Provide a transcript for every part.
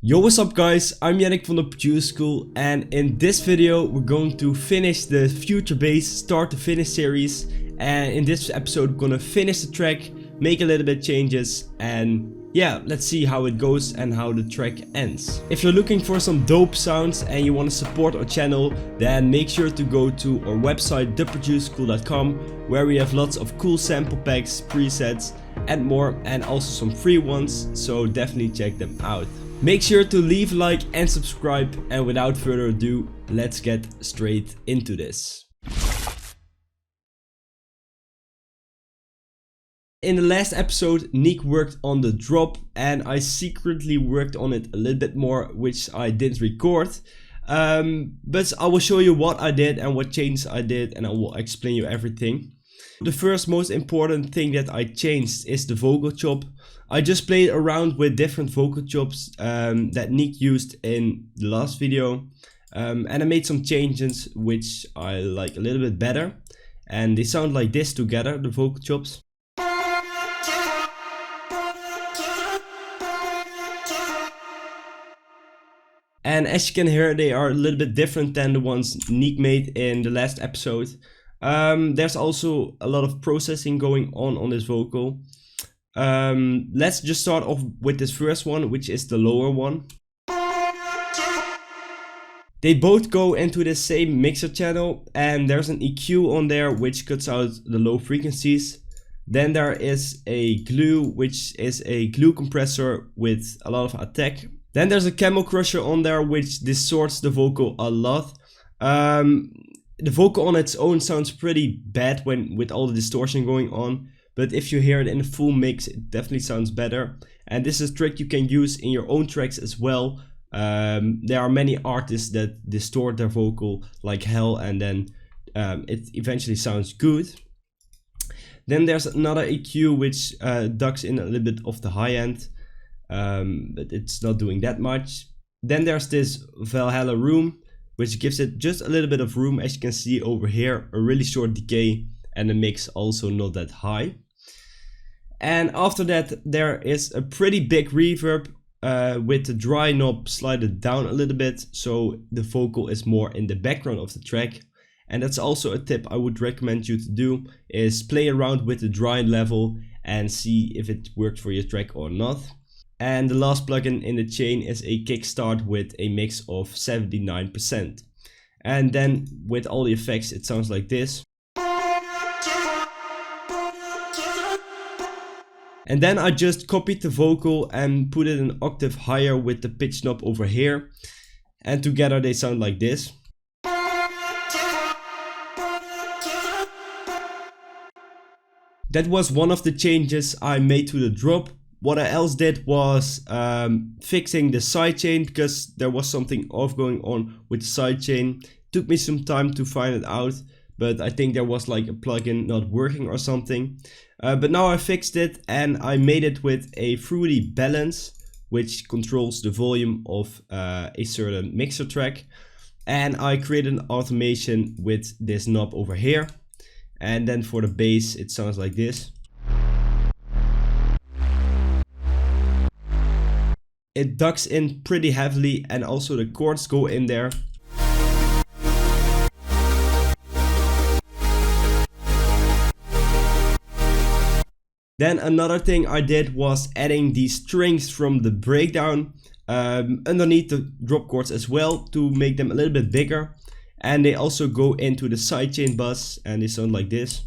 Yo, what's up guys, I'm Yannick from the Produce School, and in this video we're going to finish the Future Bass Start to Finish series. And in this episode we're gonna finish the track, make a little bit changes, and yeah, let's see how it goes and how the track ends. If you're looking for some dope sounds and you want to support our channel, then make sure to go to our website theproduceschool.com, where we have lots of cool sample packs, presets and more, and also some free ones, so definitely check them out. Make sure to leave a like and subscribe, and without further ado, let's get straight into this. In the last episode, Nick worked on the drop and I secretly worked on it a little bit more, which I didn't record. But I will show you what I did and what changes I did, and I will explain you everything. The first most important thing that I changed is the vocal chop. I just played around with different vocal chops that Nick used in the last video, and I made some changes which I like a little bit better, and they sound like this together, the vocal chops. And as you can hear, they are a little bit different than the ones Nick made in the last episode. There's also a lot of processing going on this vocal. Let's just start off with this first one, which is the lower one. They both go into the same mixer channel, and there's an EQ on there which cuts out the low frequencies. Then there is a glue, which is a glue compressor with a lot of attack. Then there's a camel crusher on there which distorts the vocal a lot. The vocal on its own sounds pretty bad with all the distortion going on, but if you hear it in a full mix, it definitely sounds better. And this is a trick you can use in your own tracks as well. There are many artists that distort their vocal like hell, and then it eventually sounds good. Then there's another EQ which ducks in a little bit of the high end, but it's not doing that much. Then there's this Valhalla room, which gives it just a little bit of room, as you can see over here, a really short decay, and the mix also not that high. And after that there is a pretty big reverb with the dry knob slided down a little bit, so the vocal is more in the background of the track. And that's also a tip I would recommend you to do, is play around with the dry level and see if it works for your track or not. And the last plugin in the chain is a kickstart with a mix of 79%. And then with all the effects it sounds like this. And then I just copied the vocal and put it an octave higher with the pitch knob over here. And together they sound like this. That was one of the changes I made to the drop. What I else did was fixing the sidechain, because there was something off going on with the sidechain. Took me some time to find it out, but I think there was like a plugin not working or something. But now I fixed it, and I made it with a fruity balance, which controls the volume of a certain mixer track. And I created an automation with this knob over here. And then for the bass it sounds like this. It ducks in pretty heavily, and also the chords go in there. Then another thing I did was adding these strings from the breakdown underneath the drop chords as well, to make them a little bit bigger. And they also go into the sidechain bus, and they sound like this.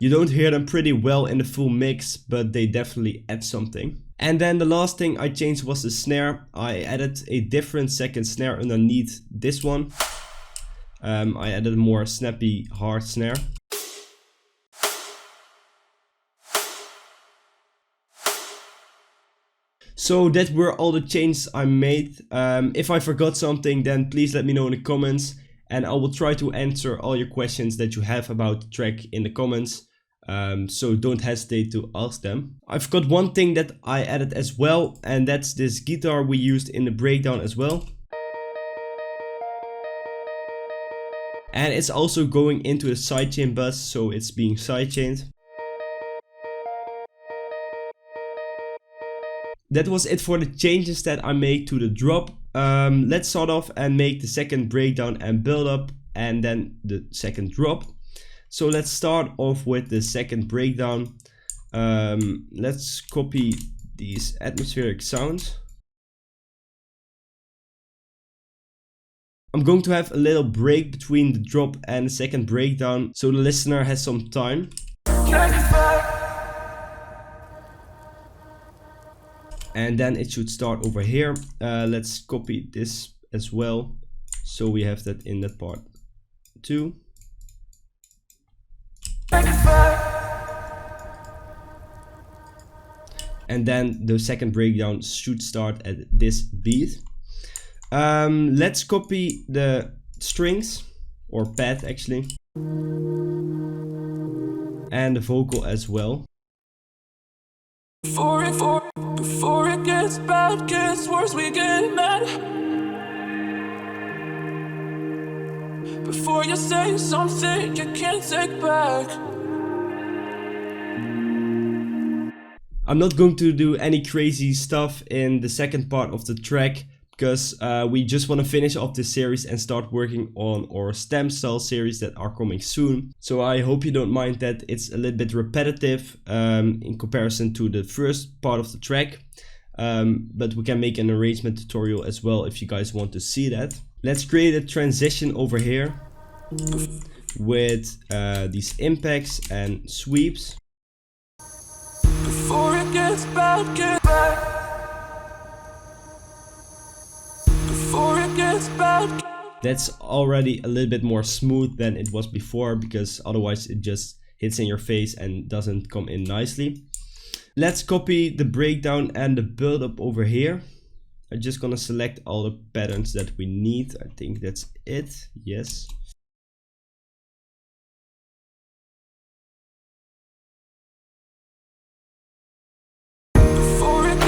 You don't hear them pretty well in the full mix, but they definitely add something. And then the last thing I changed was the snare. I added a different second snare underneath this one. I added a more snappy, hard snare. So that were all the changes I made. If I forgot something, then please let me know in the comments, and I will try to answer all your questions that you have about the track in the comments. So don't hesitate to ask them. I've got one thing that I added as well, and that's this guitar we used in the breakdown as well. And it's also going into a sidechain bus, so it's being sidechained. that was it for the changes that I made to the drop. Let's start off and make the second breakdown and build up, and then the second drop. So let's start off with the second breakdown. Let's copy these atmospheric sounds. I'm going to have a little break between the drop and the second breakdown, so the listener has some time. And then it should start over here. Let's copy this as well, so we have that in that part too. And then the second breakdown should start at this beat. Let's copy the strings, or pad actually, and the vocal as well. Before it gets bad, gets worse, we get mad. Before you say something you can't take back. I'm not going to do any crazy stuff in the second part of the track, because we just want to finish off this series and start working on our stem cell series that are coming soon. So I hope you don't mind that it's a little bit repetitive in comparison to the first part of the track. But we can make an arrangement tutorial as well if you guys want to see that. Let's create a transition over here with these impacts and sweeps. Before it gets bad, get back. Before it gets bad. That's already a little bit more smooth than it was before, because otherwise it just hits in your face and doesn't come in nicely. Let's copy the breakdown and the build up over here. I'm just gonna select all the patterns that we need. I think that's it. Yes. Before it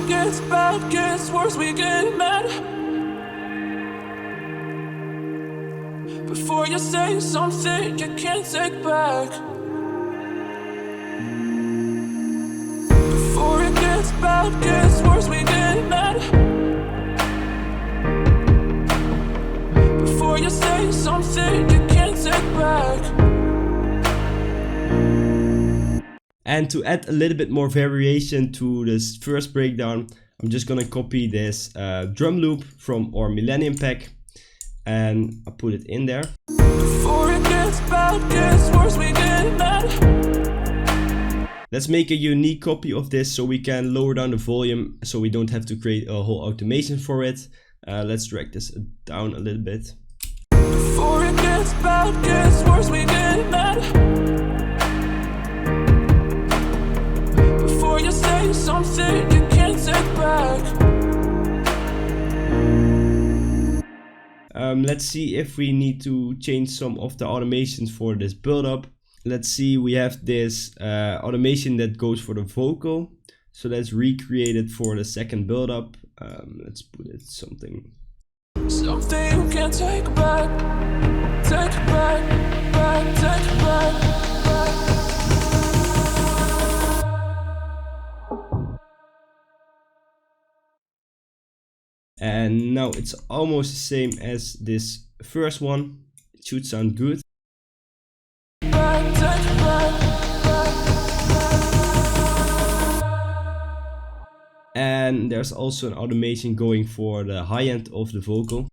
gets bad, gets worse, we get mad. Before you say something you can't take back. Before it gets bad, gets worse, we get mad. Before you say something you can't take back. And to add a little bit more variation to this first breakdown, I'm just gonna copy this drum loop from our Millennium pack, and I put it in there. Before it gets bad, gets worse, we get mad. Let's make a unique copy of this so we can lower down the volume, so we don't have to create a whole automation for it. Let's drag this down a little bit. Before it gets bad, gets worse, we get mad. Before you say something you can't take back. Let's see if we need to change some of the automations for this build up. Let's see, we have this automation that goes for the vocal. So let's recreate it for the second build up. Let's put it something you can't take back. Take it back, back, take it back, back. And now it's almost the same as this first one. It should sound good. And there's also an automation going for the high end of the vocal.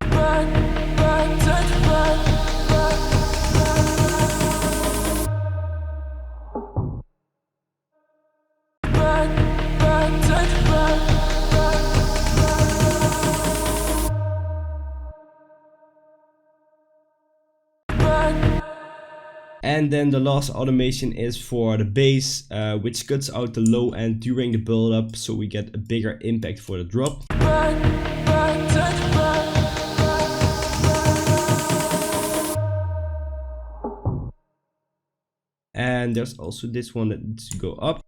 And then the last automation is for the bass, which cuts out the low end during the build up, so we get a bigger impact for the drop. And there's also this one that needs to go up.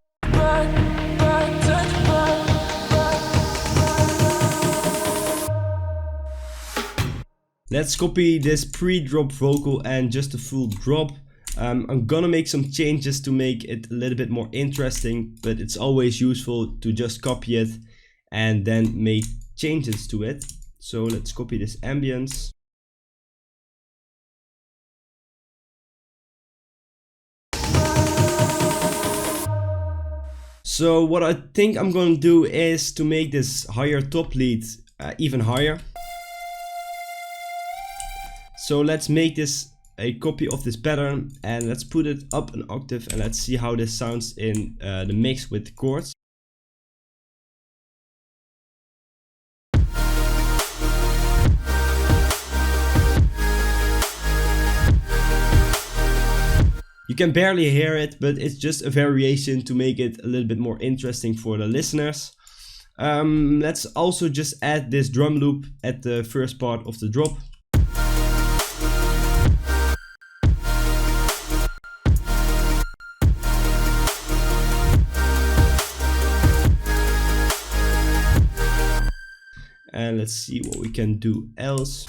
Let's copy this pre-drop vocal and just a full drop. I'm gonna make some changes to make it a little bit more interesting, but it's always useful to just copy it and then make changes to it. So let's copy this ambience. So what I think I'm gonna do is to make this higher top lead even higher. So let's make this a copy of this pattern and let's put it up an octave and let's see how this sounds in the mix with the chords. You can barely hear it, but it's just a variation to make it a little bit more interesting for the listeners. Let's also just add this drum loop at the first part of the drop. And let's see what we can do else.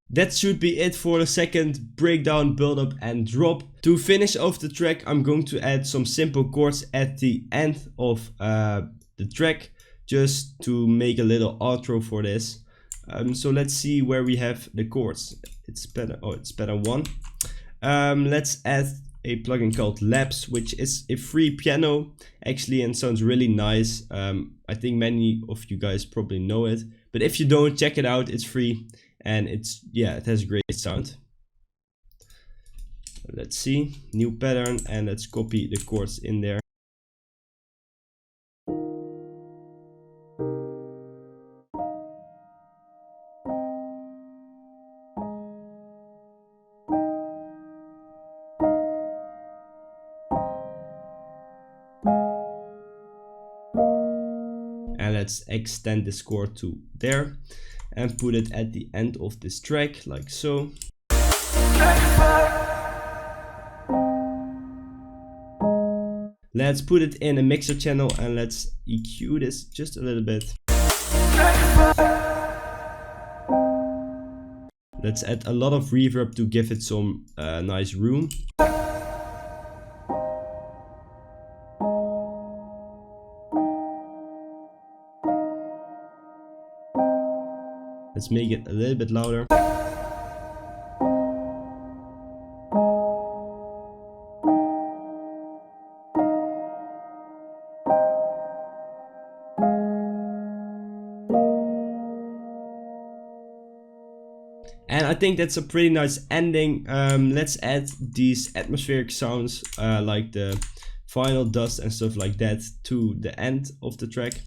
That should be it for the second breakdown, build up and drop. To finish off the track, I'm going to add some simple chords at the end of the track, just to make a little outro for this. So let's see where we have the chords. It's pattern 1. Let's add a plugin called Labs, which is a free piano actually and sounds really nice. I think many of you guys probably know it, but if you don't, check it out, it's free. And it has a great sound. Let's see, new pattern, and let's copy the chords in there. And let's extend this chord to there. And put it at the end of this track, like so. Let's put it in a mixer channel and let's EQ this just a little bit. Let's add a lot of reverb to give it some nice room. Let's make it a little bit louder. And I think that's a pretty nice ending. Let's add these atmospheric sounds like the final dust and stuff like that to the end of the track.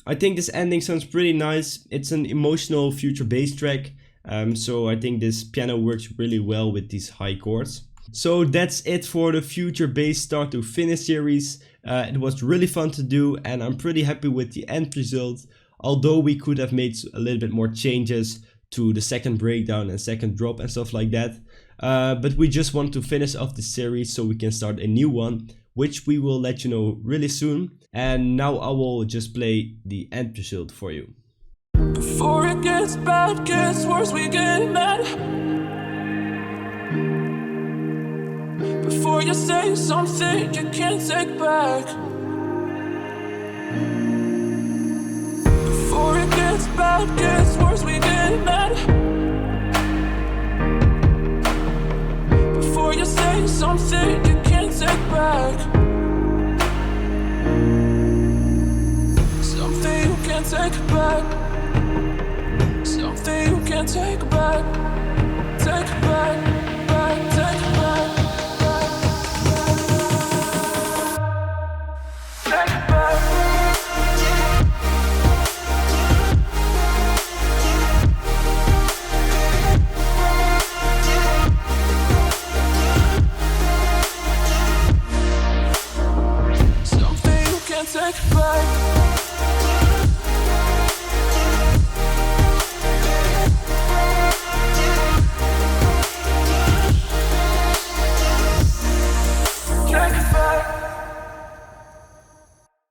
I think this ending sounds pretty nice. It's an emotional future bass track, so I think this piano works really well with these high chords. So that's it for the future bass start to finish series. It was really fun to do and I'm pretty happy with the end result, although we could have made a little bit more changes to the second breakdown and second drop and stuff like that. But we just want to finish off the series so we can start a new one, which we will let you know really soon. And now I will just play the end result for you. Before it gets bad, gets worse, we get mad. Before you say something you can't take back. Before it gets bad, gets worse, we get mad. Before you say something you can't take back. Something you can't take back. Something you can't take back. Take back, back, take back. take it back.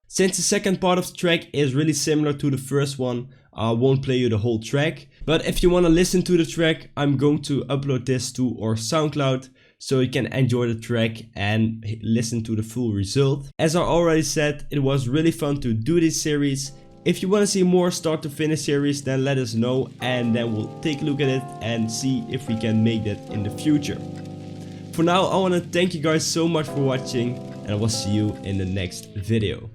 Since the second part of the track is really similar to the first one, I won't play you the whole track. But if you want to listen to the track, I'm going to upload this to our SoundCloud so you can enjoy the track and listen to the full result. As I already said, it was really fun to do this series. If you want to see more start to finish series, then let us know and then we'll take a look at it and see if we can make that in the future. For now, I want to thank you guys so much for watching and I will see you in the next video.